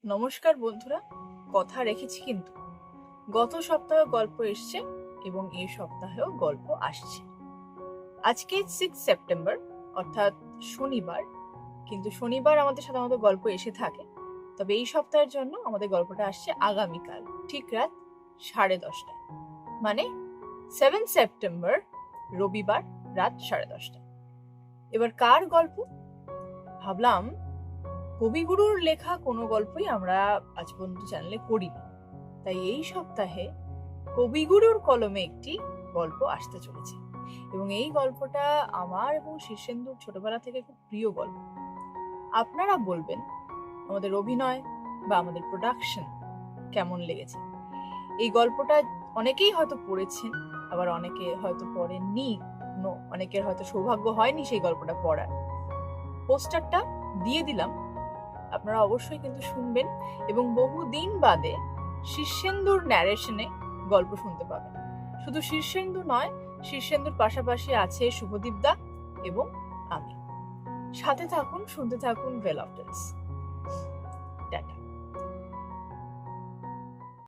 নমস্কার বন্ধুরা, কথা রেখেছি কিন্তু গত সপ্তাহে গল্প এসছে এবং এই সপ্তাহেও গল্প আসছে। আজকে 6 সেপ্টেম্বর অর্থাৎ শনিবার, কিন্তু শনিবার আমাদের সাধারণত গল্প এসে থাকে। তবে এই সপ্তাহের জন্য আমাদের গল্পটা আসছে আগামীকাল ঠিক রাত 10:30টায়, মানে 7 সেপ্টেম্বর রবিবার রাত 10:30টায়। এবার কার গল্প? ভাবলাম কবিগুরুর লেখা কোনো গল্পই আমরা আজ পর্যন্ত চ্যানেলে করিনি, তাই এই সপ্তাহে কবিগুরুর কলমে একটি গল্প আসতে চলেছে এবং এই গল্পটা আমার এবং শীর্ষেন্দুর ছোটবেলা থেকে খুব প্রিয় গল্প। আপনারা বলবেন আমাদের অভিনয় বা আমাদের প্রোডাকশন কেমন লেগেছে। এই গল্পটা অনেকেই হয়তো পড়েছেন, আবার অনেকে হয়তো পড়েননি, অনেকের হয়তো সৌভাগ্য হয়নি সেই গল্পটা পড়ার। পোস্টারটা দিয়ে দিলাম, আপনারা অবশ্যই কিন্তু শুনবেন এবং বহুদিন বাদে শীর্ষেন্দুর ন্যারেশনে গল্প শুনতে পাবেন। শুধু শীর্ষেন্দু নয়, শীর্ষেন্দুর পাশাপাশি আছে শুভদীপ দা এবং আমি। সাথে থাকুন, শুনতে থাকুন ওয়েল অফ টেলস। টাটা।